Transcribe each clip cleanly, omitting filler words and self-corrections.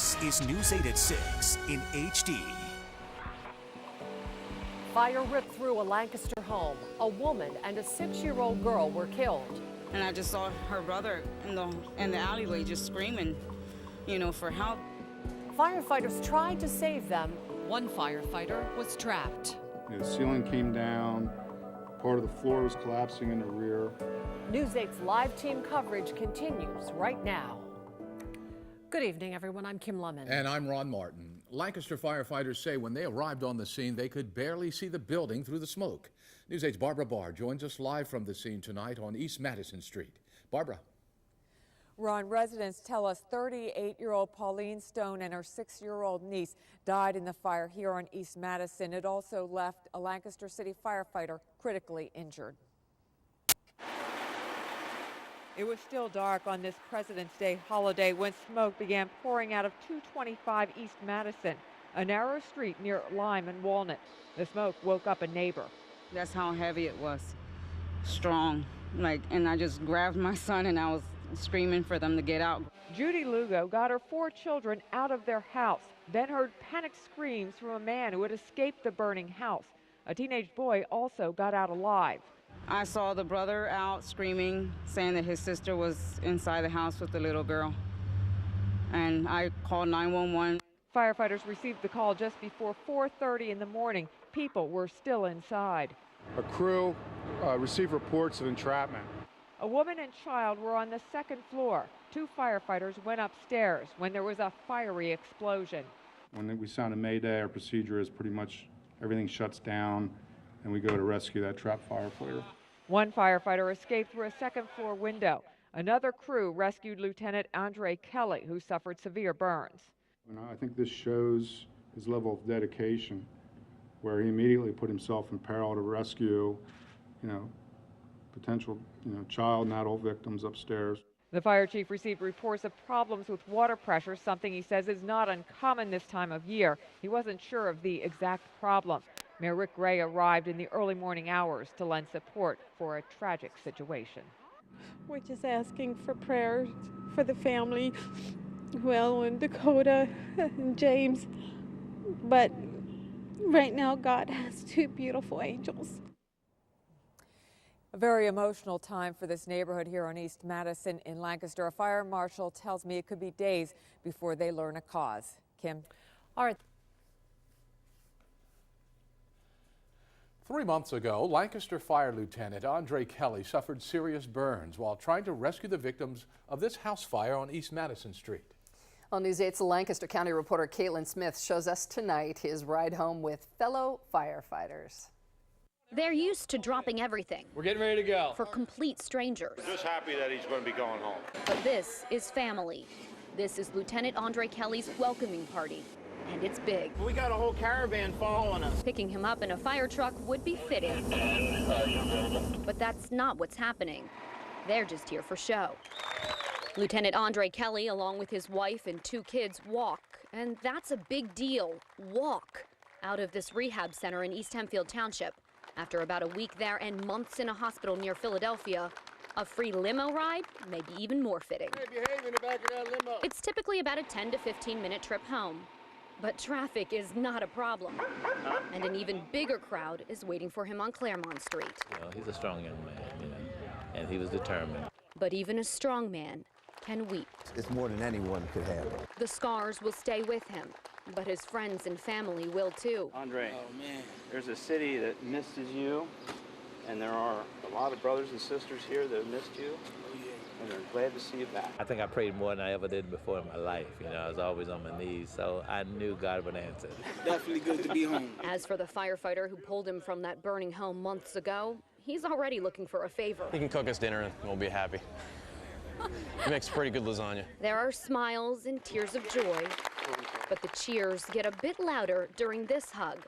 This is News 8 at 6 in HD. Fire ripped through a Lancaster home. A woman and a 6-year-old girl were killed. And I just saw her brother in the alleyway just screaming, for help. Firefighters tried to save them. One firefighter was trapped. The ceiling came down, part of the floor was collapsing in the rear. News 8's live team coverage continues right now. Good evening, everyone. I'm Kim Lemon. And I'm Ron Martin. Lancaster firefighters say when they arrived on the scene, they could barely see the building through the smoke. News 8's Barbara Barr joins us live from the scene tonight on East Madison Street. Barbara. Ron, residents tell us 38-year-old Pauline Stone and her 6-year-old niece died in the fire here on East Madison. It also left a Lancaster City firefighter critically injured. It was still dark on this President's Day holiday when smoke began pouring out of 225 East Madison, a narrow street near Lime and Walnut. The smoke woke up a neighbor. That's how heavy it was, strong. And I just grabbed my son and I was screaming for them to get out. Judy Lugo got her 4 children out of their house, then heard panicked screams from a man who had escaped the burning house. A teenage boy also got out alive. I saw the brother out screaming, saying that his sister was inside the house with the little girl. And I called 911. Firefighters received the call just before 4:30 in the morning. People were still inside. A crew received reports of entrapment. A woman and child were on the 2nd floor. 2 firefighters went upstairs when there was a fiery explosion. When we sound a mayday, our procedure is pretty much everything shuts down and we go to rescue that trapped firefighter. One firefighter escaped through a 2nd floor window. Another crew rescued Lieutenant Andre Kelley, who suffered severe burns. I think this shows his level of dedication, where he immediately put himself in peril to rescue, potential, child and adult victims upstairs. The fire chief received reports of problems with water pressure, something he says is not uncommon this time of year. He wasn't sure of the exact problem. Mayor Rick Gray arrived in the early morning hours to lend support for a tragic situation. We're just asking for prayers for the family, and Dakota and James. But right now, God has 2 beautiful angels. A very emotional time for this neighborhood here on East Madison in Lancaster. A fire marshal tells me it could be days before they learn a cause. Kim? All right. 3 months ago, Lancaster Fire Lieutenant Andre Kelley suffered serious burns while trying to rescue the victims of this house fire on East Madison Street. Well, News 8's Lancaster County reporter Caitlin Smith shows us tonight his ride home with fellow firefighters. They're used to dropping everything. We're getting ready to go. For complete strangers. Just happy that he's going to be going home. But this is family. This is Lieutenant Andre Kelley's welcoming party. And it's big. We got a whole caravan following us. Picking him up in a fire truck would be fitting. But that's not what's happening. They're just here for show. Lieutenant Andre Kelley, along with his wife and 2 kids, walk. And that's a big deal. Walk out of this rehab center in East Hempfield Township. After about a week there and months in a hospital near Philadelphia, a free limo ride may be even more fitting. Hey, behave in the back of that limo. It's typically about a 10 to 15-minute trip home. But traffic is not a problem. And an even bigger crowd is waiting for him on Claremont Street. He's a strong young man, and he was determined. But even a strong man can weep. It's more than anyone could handle. The scars will stay with him, but his friends and family will too. Andre, there's a city that misses you, and there are a lot of brothers and sisters here that have missed you. And they're glad to see you back. I think I prayed more than I ever did before in my life. I was always on my knees, so I knew God would answer. Definitely good to be home. As for the firefighter who pulled him from that burning home months ago, he's already looking for a favor. He can cook us dinner and we'll be happy. He makes pretty good lasagna. There are smiles and tears of joy, but the cheers get a bit louder during this hug.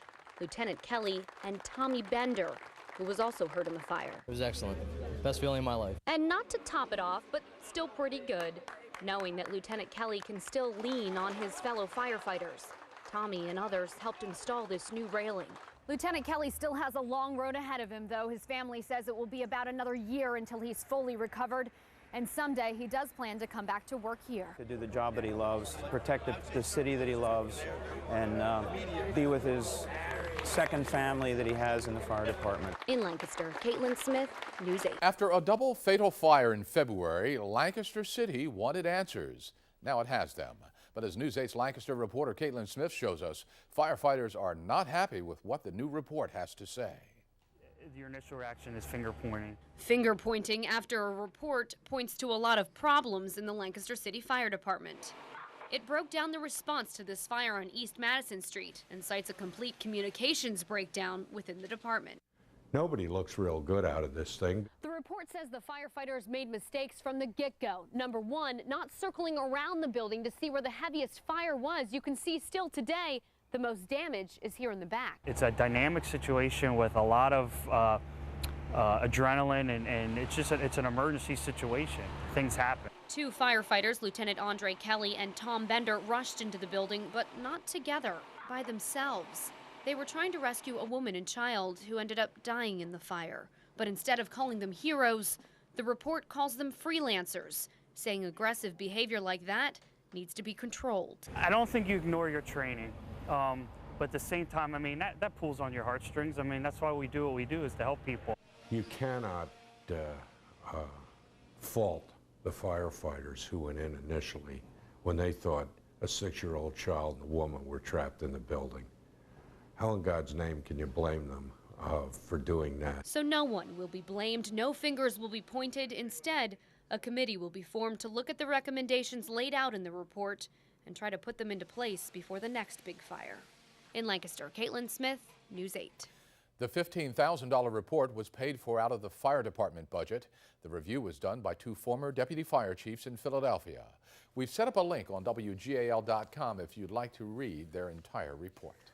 Lieutenant Kelley and Tommy Bender, who was also hurt in the fire. It was excellent. Best feeling in my life. And not to top it off, but still pretty good, knowing that Lieutenant Kelley can still lean on his fellow firefighters. Tommy and others helped install this new railing. Lieutenant Kelley still has a long road ahead of him, though. His family says it will be about another year until he's fully recovered. And someday he does plan to come back to work here. To do the job that he loves, protect the city that he loves, and be with his second family that he has in the fire department. In Lancaster, Caitlin Smith, News 8. After a double fatal fire in February, Lancaster City wanted answers. Now it has them. But as News 8's Lancaster reporter Caitlin Smith shows us, firefighters are not happy with what the new report has to say. Your initial reaction is finger pointing. Finger pointing after a report points to a lot of problems in the Lancaster City Fire Department. It broke down the response to this fire on East Madison Street and cites a complete communications breakdown within the department. Nobody looks real good out of this thing. The report says the firefighters made mistakes from the get-go. Number one, not circling around the building to see where the heaviest fire was. You can see still today, the most damage is here in the back. It's a dynamic situation with a lot of adrenaline, and it's an emergency situation. Things happen. 2 firefighters, Lieutenant Andre Kelley and Tom Bender, rushed into the building, but not together, by themselves. They were trying to rescue a woman and child who ended up dying in the fire. But instead of calling them heroes, the report calls them freelancers, saying aggressive behavior like that needs to be controlled. I don't think you ignore your training. But at the same time, I mean, that pulls on your heartstrings. I mean, that's why we do what we do, is to help people. You cannot fault the firefighters who went in initially when they thought a 6-year-old child and a woman were trapped in the building. How in God's name can you blame them for doing that? So no one will be blamed, no fingers will be pointed. Instead, a committee will be formed to look at the recommendations laid out in the report and try to put them into place before the next big fire. In Lancaster, Caitlin Smith, News 8. The $15,000 report was paid for out of the fire department budget. The review was done by 2 former deputy fire chiefs in Philadelphia. We've set up a link on WGAL.com if you'd like to read their entire report.